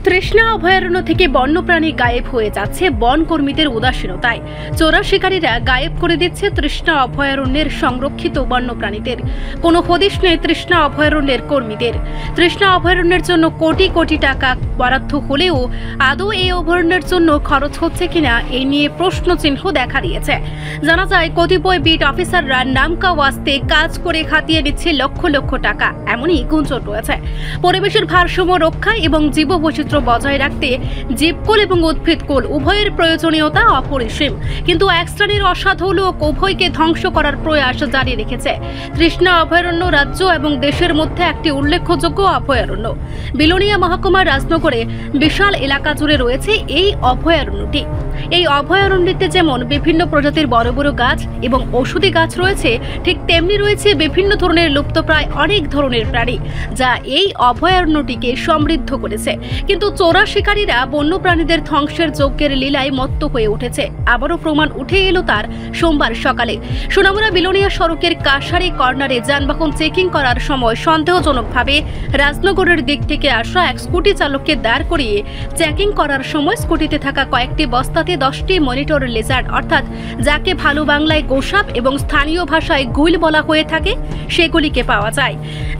তৃষ্ণা অভয়ারণ্য থেকে বন্যপ্রাণী গায়েব হয়ে যাচ্ছে বন কর্মীদের উদাসীনতায়। চোরা শিকারীরা গায়েব করে দিচ্ছে তৃষ্ণা অভয়ারণ্যের সংরক্ষিত বন্যপ্রাণীদের। কোনো হদিশ নেই তৃষ্ণা অভয়ারণ্যের কর্মীদের। তৃষ্ণা অভয়ারণ্যের জন্য কোটি কোটি টাকা বরাদ্দ হলেও আদৌ এই অভয়ারণ্যের জন্য খরচ হচ্ছে কিনা এই নিয়ে প্রশ্ন চিহ্ন দেখা দিয়েছে। জানা যায় কতিপয় বিট অফিসাররা নামকা ওয়াস্তে কাজ করে খাটিয়ে নিচ্ছে লক্ষ লক্ষ টাকা, এমনই গুঞ্জন রয়েছে। পরিবেশের ভারসাম্য রক্ষা এবং জীববৈচিত্র্য বজায় রাখতে জীবকুল এবং উদ্ভিদকুল উভয়ের প্রয়োজনীয়তা অপরিসীম, কিন্তু এক শ্রেণীর অসাধু লোক উভয়কে ধ্বংস করার প্রয়াস জারি রেখেছে। তৃষ্ণা অভয়ারণ্য রাজ্য এবং দেশের মধ্যে একটি উল্লেখযোগ্য অভয়ারণ্য। বিলোনিয়া মহকুমার রাজনগরে বিশাল এলাকা জুড়ে রয়েছে এই অভয়ারণ্যটি। এই অভয়ারণ্যটিতে যেমন বিভিন্ন প্রজাতির বড় বড় গাছ এবং ঔষধি গাছ রয়েছে, ঠিক তেমনি রয়েছে বিভিন্ন ধরনের লুপ্তপ্রায় অনেক ধরনের প্রাণী, যা এই অভয়ারণ্যটিকে সমৃদ্ধ করেছে। কিন্তু চোরা শিকারীরা বন্যপ্রাণীদের ধ্বংসের যজ্ঞের লীলায় মত্ত হয়ে উঠেছে। আবারও প্রমাণ উঠে এলো তার সোমবার সকালে। সোনামুড়া বিলোনিয়া সড়কের কাশারি কর্নারে যানবাহন চেকিং করার সময় সন্দেহজনকভাবে রাজনগরের দিক থেকে আসা এক স্কুটি চালককে দাঁড় করিয়ে চেকিং করার সময় স্কুটিতে থাকা কয়েকটি বস্তাতে 10টি মনিটর লেজার্ড, অর্থাৎ যাকে ভালো বাংলায় গোসাপ এবং স্থানীয় ভাষায় গুইল বলা হয়ে থাকে, সেগুলিকে পাওয়া যায়,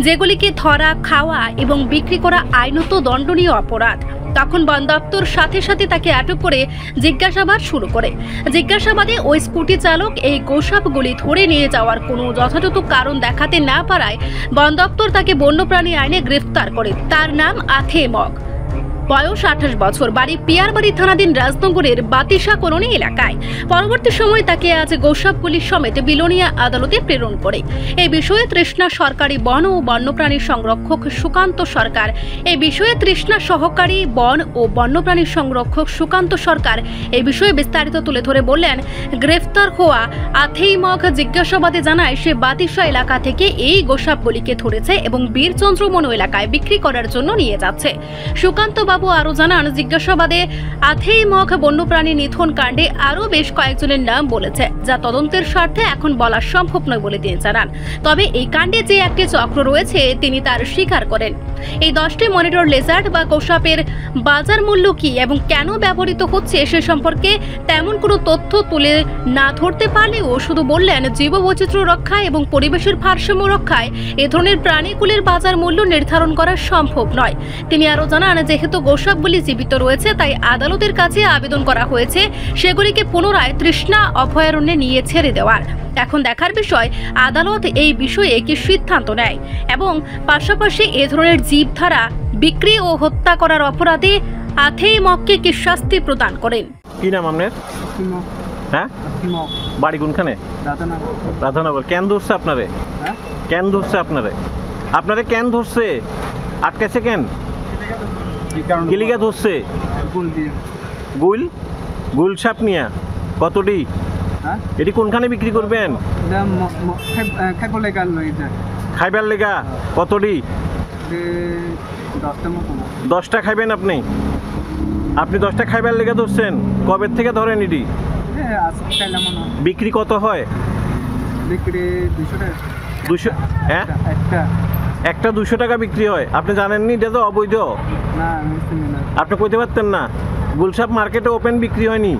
যেগুলিকে ধরা, খাওয়া এবং বিক্রি করা আইনত দণ্ডনীয় অপরাধ। তখন বন দপ্তর সাথে সাথে তাকে আটক করে জিজ্ঞাসাবাদ শুরু করে। জিজ্ঞাসাবাদে ওই স্কুটি চালক এই গোসাপগুলি ধরে নিয়ে যাওয়ার কোনো যথাযথ কারণ দেখাতে না পারায় বন দপ্তর তাকে বন্যপ্রাণী আইনে গ্রেফতার করে। তার নাম আথে মগ, বয়স 28 বছর, বাড়ি পিয়ারবাড়ি থানাধীন রাজনগরের বাতিসা কলোনি এলাকায়। পরবর্তী সময় তাকে আজ গোসাপগুলি সমেত বিলোনিয়া আদালতে প্রেরণ করে। এই বিষয়ে তৃষ্ণা সরকারি বন ও বন্যপ্রাণী সংরক্ষক সুকান্ত সরকার তৃষ্ণা সহকারী বন ও বন্যপ্রাণী সংরক্ষক সুকান্ত সরকার এই বিষয়ে বিস্তারিত তুলে ধরে বললেন, গ্রেফতার হওয়া আথেই মগ জিজ্ঞাসাবাদে জানায় সে বাতিসা এলাকা থেকে এই গোসাপগুলিকে ধরেছে এবং বীরচন্দ্রমন এলাকায় বিক্রি করার জন্য নিয়ে যাচ্ছে। সুকান্ত বাবু আরো জানান, জিজ্ঞাসাবাদে আথেই মগ বন্যপ্রাণী নিধন কাণ্ডে আরো বেশ কয়েকজনের নাম বলেছে, যা তদন্তের স্বার্থে এখন বলা সম্ভব নয় বলে তিনি জানান। তবে এই কাণ্ডে যে একটি চক্র রয়েছে তিনি তার স্বীকার করেন। এই 10টি মনিটর লেজার্ড বা গোসাপের বাজার মূল্য কি এবং কেন ব্যবহৃত হচ্ছে সে সম্পর্কে তেমন কোনো তথ্য তুলে না ধরতে পারলেও শুধু বললেন, জীববৈচিত্র্য রক্ষা এবং পরিবেশের ভারসাম্য রক্ষায় এ ধরনের প্রাণীগুলির বাজার মূল্য নির্ধারণ করা সম্ভব নয়। তিনি আরো জানান, যেহেতু গোসাপগুলি জীবিত রয়েছে তাই আদালতের কাছে আবেদন করা হয়েছে সেগুলিকে পুনরায় তৃষ্ণা অভয়ারণ্যে নিয়ে ছেড়ে দেওয়ার। এখন দেখার বিষয় আদালত এই বিষয়ে কি সিদ্ধান্ত নেয় এবং পাশাপাশি এ ধরনের জীবধারা বিক্রি ও হত্যা করার অপরাধে আথেই মগকে কি শাস্তি প্রদান করেন। কি নাম আপনার? হ্যাঁ, বাড়ি কোনখানে? রাধানগর। কেন ধরছে আপনারে? কেন ধরছে আপনারে? আপনারে কেন ধরছে? আটকেছে কেন? কিলিকা ধরছে? গুল গুল সাপ নিয়া কতটি? এটি কোনখানে বিক্রি করবেন? খাইবার লেগা কতটি? 10টা খাইবেন আপনি? আপনি 10টা খাইবার লেগা ধরছেন? কবে থেকে ধরেন এটি? বিক্রি কত হয়? বিক্রি 200 টাকা। 200? হ্যাঁ, একটা 200 টাকা বিক্রি হয়। আপনি জানেননি এটা তো অবৈধ? না, আপনি কইতে পারতেন না? গুলশাপ মার্কেটে ওপেন বিক্রি হয়নি।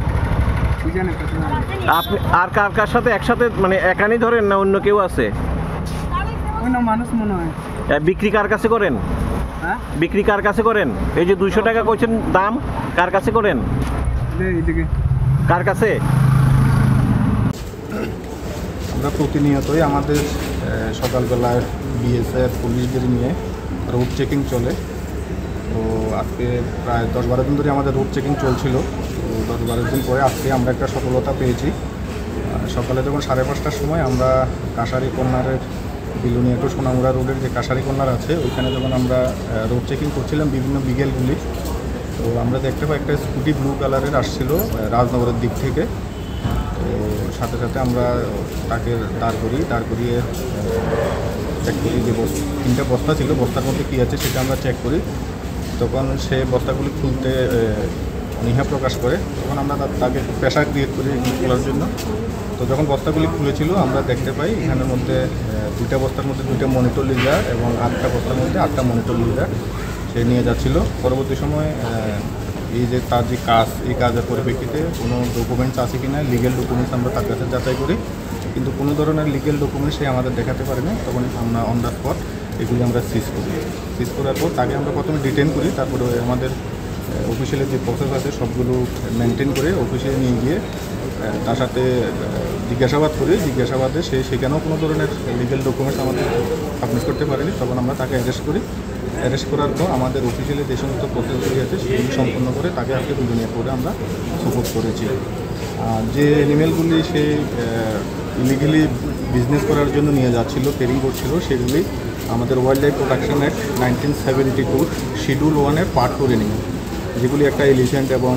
আপনি আর কার সাথে একসাথে, মানে একানি ধরেন না অন্য কেউ আছে? মানুষ মনে হয়। বিক্রি কার কাছে করেন? বিক্রি কার কাছে করেন? এই যে 200 টাকা কইছেন দাম, কার কাছে করেন? কার কাছে? আমরা প্রতিনিয়তই আমাদের সকালবেলায় বিএসএফ পুলিশদের নিয়ে রুট চেকিং চলে। তো আজকে প্রায় 10-12 দিন ধরে আমাদের রুট চেকিং চলছিল। তো 10-12 দিন পরে আজকে আমরা একটা সফলতা পেয়েছি। সকালে যখন 5:30টার সময় আমরা কাশারি কর্নারের বিলোনিয়া টু সোনামুড়া রোডের যে কাশারি কর্নার আছে ওইখানে যখন আমরা রোড চেকিং করছিলাম বিভিন্ন বিকেলগুলি, তো আমরা দেখতে পাই একটা স্কুটি ব্লু কালারের আসছিল রাজনগরের দিক থেকে। তো সাথে সাথে আমরা তাকে দাঁড় করিয়ে চেক করি যে 3টা বস্তা ছিল, বস্তার মধ্যে কী আছে সেটা আমরা চেক করি। তখন সে বস্তাগুলি খুলতে অনীহা প্রকাশ করে। তখন আমরা তাকে প্রেশার ক্রিয়েট করি খোলার জন্য। তো যখন বস্তাগুলি খুলেছিল আমরা দেখতে পাই এখানের মধ্যে 2টা বস্তার মধ্যে 2টা মনিটর লিজার এবং 8টা বস্তার মধ্যে 8টা মনিটর লিজার। সে নিয়ে যাচ্ছিল। পরবর্তী সময় এই যে তার যে কাজ, এই কাজের পরিপ্রেক্ষিতে কোনো ডকুমেন্টস আছে কি না, লিগেল ডকুমেন্টস আমরা তার কাছে যাচাই করি, কিন্তু কোনো ধরনের লিগেল ডকুমেন্টস সে আমাদের দেখাতে পারেনি। তখন আমরা অন দ্য স্পট এগুলি আমরা সিজ করি। সিজ করার পর তাকে আমরা প্রথমে ডিটেন করি, তারপরে আমাদের অফিসিয়ালি যে প্রসেস আছে সবগুলো মেনটেন করে অফিসে নিয়ে গিয়ে তার সাথে জিজ্ঞাসাবাদ করি। জিজ্ঞাসাবাদে সে সেখানেও কোনো ধরনের লিগেল ডকুমেন্টস আমাদের সাবমিট করতে পারেনি। তখন আমরা তাকে অ্যারেস্ট করি। অ্যারেস্ট করার পর আমাদের অফিসিয়ালি যে সমস্ত প্রসেসগুলি আছে সেগুলি সম্পন্ন করে তাকে আজকে 2 দিনের পরে আমরা সুপোর্ট করেছি। যে অ্যানিমেলগুলি সে ইলিগালি বিজনেস করার জন্য নিয়ে যাচ্ছিল, ট্রেনিং করছিল, সেগুলি আমাদের wildlife protection act 1972 schedule 1-এর পার্ট 2 অ্যানিমেল, যেগুলি একটা এলিফ্যান্ট এবং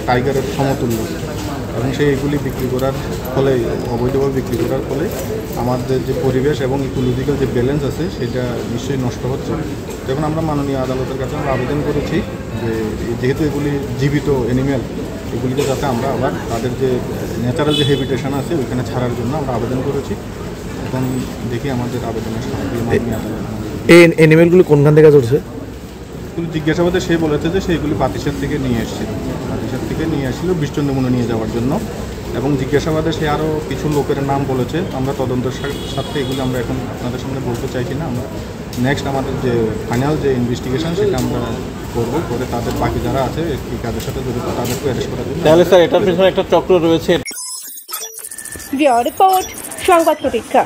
টাইগারের সমতুল্য, এবং সেইগুলি বিক্রি করার ফলে, অবৈধভাবে বিক্রি করার ফলে আমাদের যে পরিবেশ এবং ইকোলজিক্যাল যে ব্যালেন্স আছে সেটা নিশ্চয়ই নষ্ট হচ্ছে। তখন আমরা মাননীয় আদালতের কাছে আমরা আবেদন করেছি যে যেহেতু এগুলি জীবিত অ্যানিমেল, এগুলিকে যাতে আমরা আবার তাদের যে ন্যাচারাল যে হ্যাবিটেশন আছে ওইখানে ছাড়ার জন্য আমরা আবেদন করেছি। এখন দেখি আমাদের আবেদনের সাথে মাননীয় আদালত এই অ্যানিমেলগুলো কোনখান থেকে চলছে? জিজ্ঞাসাবাদে সে বলেছে যে সেইগুলি পাতিসার থেকে নিয়ে এসেছিল, পাতিসার থেকে নিয়ে এসেছিল বিষ্ণুমুনে নিয়ে যাওয়ার জন্য। এবং জিজ্ঞাসাবাদে সে আরও কিছু লোকের নাম বলেছে। আমরা তদন্তের সাথে এগুলো আমরা এখন আপনাদের সামনে বলতে চাইছি না। আমরা নেক্সট আমাদের যে ফাইনাল যে ইনভেস্টিগেশন সেটা আমরা করবো, করে তাদের বাকি যারা আছে এই কাজের সাথে জড়িত তাদেরকে অ্যারেস্ট করার জন্য। তাহলে স্যার এটার পিছনে একটা চক্র রয়েছে। রিপোর্ট সংবাদ প্রতীক্ষা।